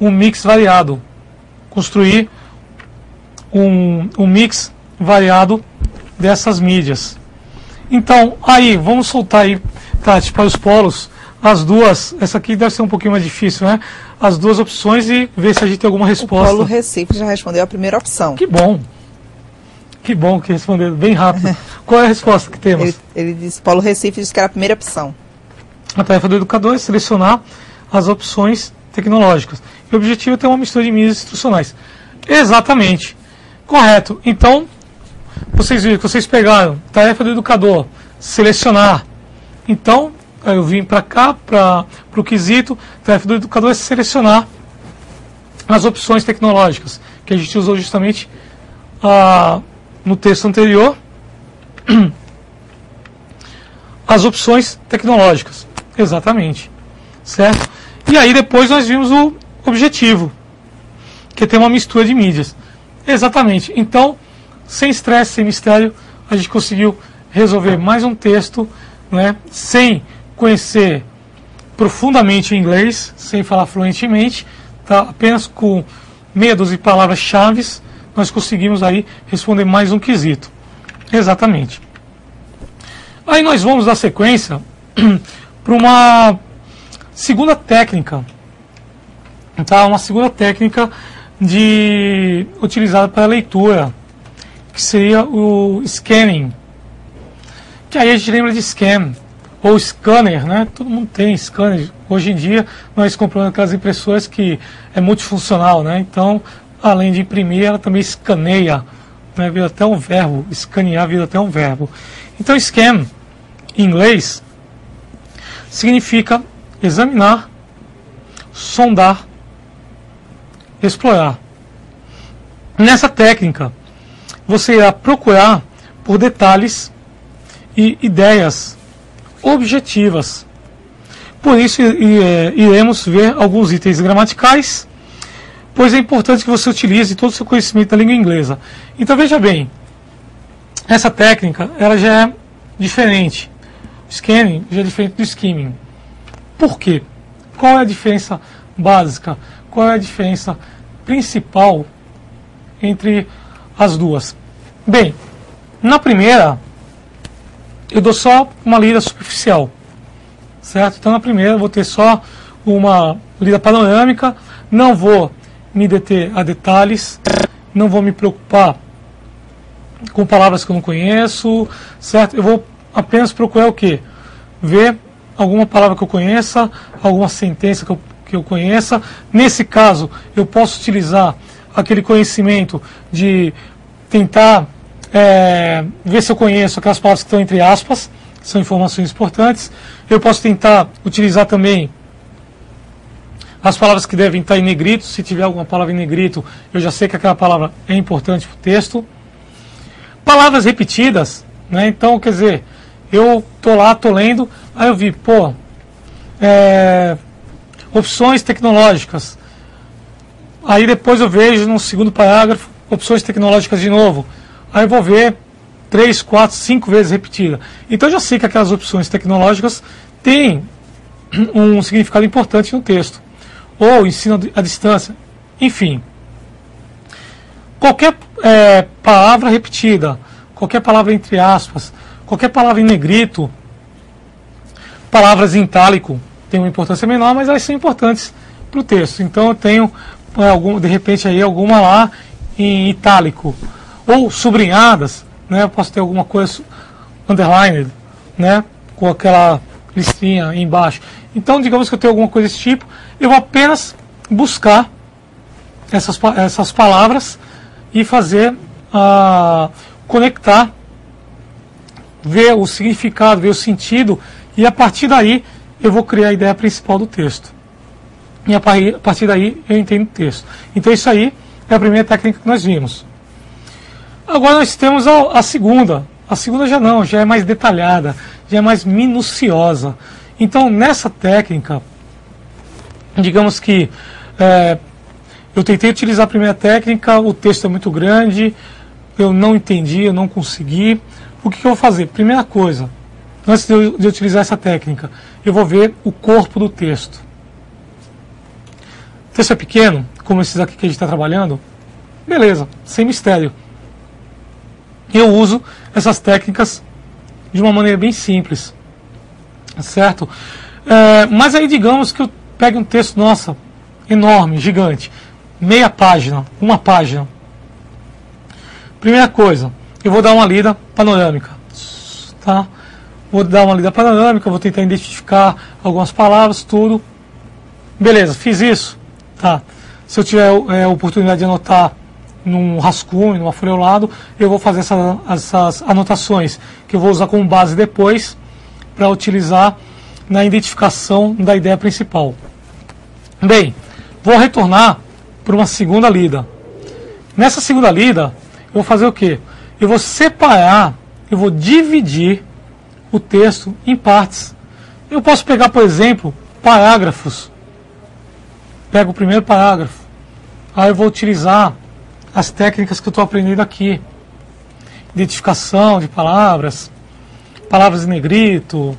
um mix variado, construir um mix variado dessas mídias. Então, aí, vamos soltar aí, Tati, para os polos, as duas, essa aqui deve ser um pouquinho mais difícil, né? As duas opções e ver se a gente tem alguma resposta. O Polo Recife já respondeu a primeira opção. Que bom. Que bom que respondeu bem rápido. Qual é a resposta que temos? Ele disse, Polo Recife disse que era a primeira opção. A tarefa do educador é selecionar as opções tecnológicas. E o objetivo é ter uma mistura de mídias instrucionais. Exatamente. Correto. Então, vocês viram que vocês pegaram tarefa do educador, selecionar. Então, eu vim para cá, para o quesito, tarefa do educador é selecionar as opções tecnológicas, que a gente usou justamente no texto anterior, as opções tecnológicas. Exatamente. Certo? E aí depois nós vimos o objetivo, que é ter uma mistura de mídias. Exatamente. Então, sem estresse, sem mistério, a gente conseguiu resolver mais um texto, né, sem conhecer profundamente o inglês, sem falar fluentemente, tá? Apenas com meia dúzia de palavras-chave, nós conseguimos aí responder mais um quesito. Exatamente. Aí nós vamos dar sequência para uma segunda técnica, tá? Uma segunda técnica utilizada para leitura, que seria o scanning, que aí a gente lembra de scan, ou scanner, né? Todo mundo tem scanner. Hoje em dia, nós compramos aquelas impressoras que é multifuncional, né? Então, além de imprimir, ela também escaneia, né? Vira até um verbo, escanear vira até um verbo. Então, scan, em inglês, significa examinar, sondar, explorar. Nessa técnica, você irá procurar por detalhes e ideias objetivas. Por isso, iremos ver alguns itens gramaticais, pois é importante que você utilize todo o seu conhecimento da língua inglesa. Então, veja bem, essa técnica ela já é diferente. O scanning já é diferente do skimming. Por quê? Qual é a diferença básica? Qual é a diferença principal entre as duas? Bem, na primeira, eu dou só uma lida superficial, certo? Então, na primeira, eu vou ter só uma lida panorâmica, não vou me deter a detalhes, não vou me preocupar com palavras que eu não conheço, certo? Eu vou apenas procurar o quê? Ver alguma palavra que eu conheça, alguma sentença que eu conheça. Nesse caso, eu posso utilizar aquele conhecimento de tentar ver se eu conheço aquelas palavras que estão entre aspas, são informações importantes. Eu posso tentar utilizar também as palavras que devem estar em negrito. Se tiver alguma palavra em negrito, eu já sei que aquela palavra é importante para o texto. Palavras repetidas, né? Então, quer dizer, eu tô lendo, aí eu vi, opções tecnológicas. Aí depois eu vejo no segundo parágrafo, opções tecnológicas de novo. Aí eu vou ver 3, 4, 5 vezes repetida. Então eu já sei que aquelas opções tecnológicas têm um significado importante no texto. Ou ensino à distância. Enfim. Qualquer palavra repetida, qualquer palavra entre aspas, qualquer palavra em negrito, palavras em itálico, tem uma importância menor, mas elas são importantes para o texto. Então eu tenho, de repente, aí alguma lá em itálico. Ou sublinhadas, né? Eu posso ter alguma coisa underlined, né? Com aquela listinha embaixo. Então, digamos que eu tenho alguma coisa desse tipo, eu vou apenas buscar essas palavras e fazer, conectar, ver o significado, ver o sentido, e a partir daí eu vou criar a ideia principal do texto. E a partir daí eu entendo o texto. Então isso aí é a primeira técnica que nós vimos. Agora nós temos a segunda. A segunda já não, já é mais detalhada, já é mais minuciosa. Então nessa técnica, digamos que eu tentei utilizar a primeira técnica, o texto é muito grande, eu não entendi, eu não consegui. O que eu vou fazer? Primeira coisa, antes de utilizar essa técnica, eu vou ver o corpo do texto. o texto é pequeno, como esses aqui que a gente está trabalhando, beleza, sem mistério. Eu uso essas técnicas de uma maneira bem simples, certo? Mas aí digamos que eu pegue um texto, nossa, enorme, gigante, meia página, uma página. Primeira coisa, eu vou dar uma lida panorâmica, tá? Vou dar uma lida panorâmica, vou tentar identificar algumas palavras, tudo. Beleza, fiz isso, tá? Se eu tiver oportunidade de anotar num rascunho, numa folha ao lado, eu vou fazer essas anotações, que eu vou usar como base depois para utilizar na identificação da ideia principal. Bem, vou retornar para uma segunda lida. Nessa segunda lida, eu vou fazer o quê? Eu vou separar, eu vou dividir o texto em partes. Eu posso pegar, por exemplo, parágrafos. Pego o primeiro parágrafo. Aí eu vou utilizar as técnicas que eu estou aprendendo aqui. Identificação de palavras, palavras em negrito,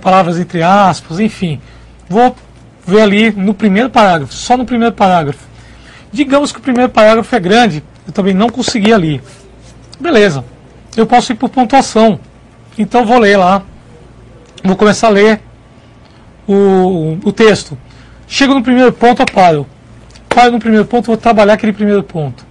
palavras entre aspas, enfim. Vou ver ali no primeiro parágrafo, só no primeiro parágrafo. Digamos que o primeiro parágrafo é grande, eu também não consegui ali. Beleza, eu posso ir por pontuação. Então vou ler lá, vou começar a ler o texto. Chego no primeiro ponto, eu paro. Paro no primeiro ponto, vou trabalhar aquele primeiro ponto.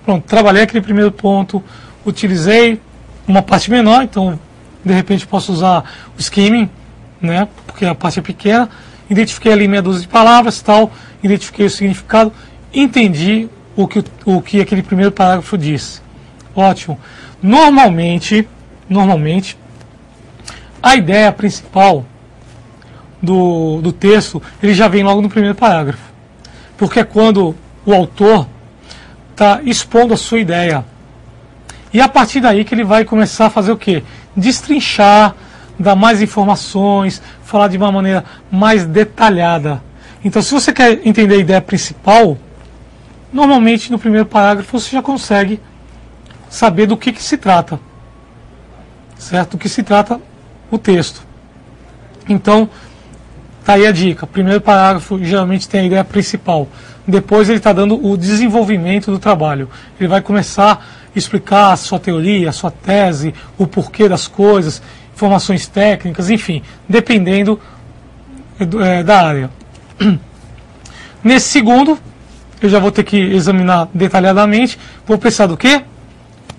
Pronto, trabalhei aquele primeiro ponto, utilizei uma parte menor, então de repente posso usar o skimming, né, porque a parte é pequena. Identifiquei ali meia dúzia de palavras, tal, identifiquei o significado, entendi o que aquele primeiro parágrafo disse. Ótimo. Normalmente, a ideia principal do texto, ele já vem logo no primeiro parágrafo. Porque é quando o autor está expondo a sua ideia. E a partir daí que ele vai começar a fazer o quê? Destrinchar, dar mais informações, falar de uma maneira mais detalhada. Então, se você quer entender a ideia principal, normalmente no primeiro parágrafo você já consegue saber do que se trata. Certo? Do que se trata o texto. Então, tá aí a dica. Primeiro parágrafo geralmente tem a ideia principal. Depois ele está dando o desenvolvimento do trabalho. Ele vai começar a explicar a sua teoria, a sua tese, o porquê das coisas, informações técnicas, enfim, dependendo da área. Nesse segundo, eu já vou ter que examinar detalhadamente. Vou precisar do quê?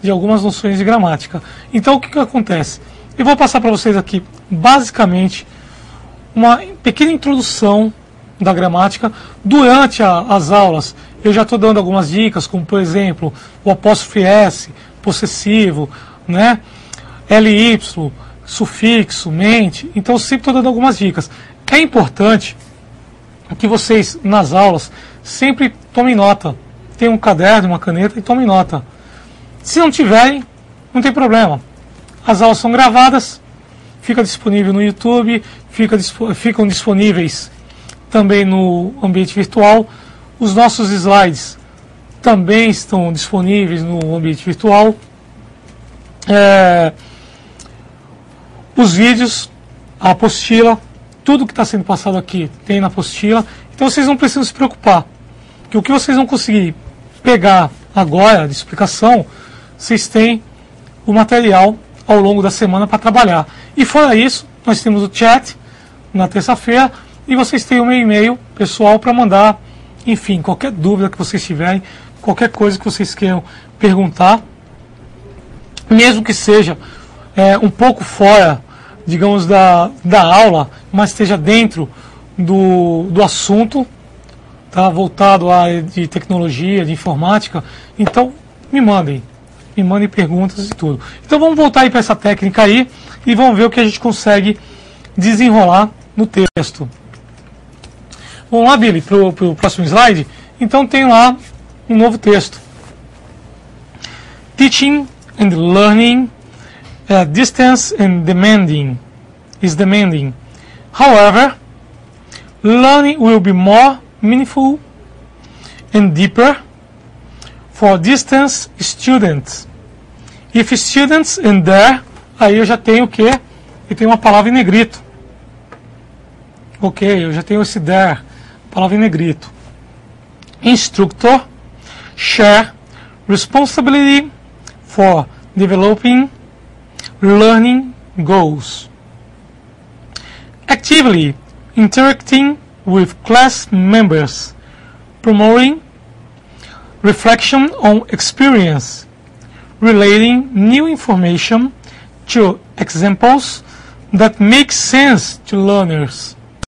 De algumas noções de gramática. Então, o que acontece? Eu vou passar para vocês aqui, basicamente, uma pequena introdução da gramática. Durante as aulas, eu já estou dando algumas dicas, como, por exemplo, o apóstrofe S, possessivo, né? LY, sufixo, mente. Então, eu sempre estou dando algumas dicas. É importante que vocês, nas aulas, sempre tomem nota. Tem um caderno, uma caneta e tomem nota. Se não tiverem, não tem problema. As aulas são gravadas, fica disponível no YouTube, ficam disponíveis também no ambiente virtual. Os nossos slides também estão disponíveis no ambiente virtual. Os vídeos, a apostila, tudo que está sendo passado aqui tem na apostila. Então vocês não precisam se preocupar, que o que vocês vão conseguir pegar agora de explicação, vocês têm o material ao longo da semana para trabalhar. E fora isso, nós temos o chat na terça-feira e vocês têm o meu e-mail pessoal para mandar, enfim, qualquer dúvida que vocês tiverem, qualquer coisa que vocês queiram perguntar, mesmo que seja um pouco fora, digamos, da aula, mas esteja dentro do assunto, tá, voltado à área de tecnologia, de informática. Então, me mandem perguntas e tudo. Então vamos voltar aí para essa técnica aí e vamos ver o que a gente consegue desenrolar no texto. Vamos lá, Billy, para o próximo slide. Então tem lá um novo texto. Teaching and learning distance and demanding is demanding. However, learning will be more meaningful and deeper for distance students. If students and there, aí eu já tenho o quê? Eu tenho uma palavra em negrito. Ok, eu já tenho esse there. palavra em negrito. Instructor, share responsibility for developing learning goals. Actively interacting with class members, promoting reflection on experience, relating new information to examples that make sense to learners.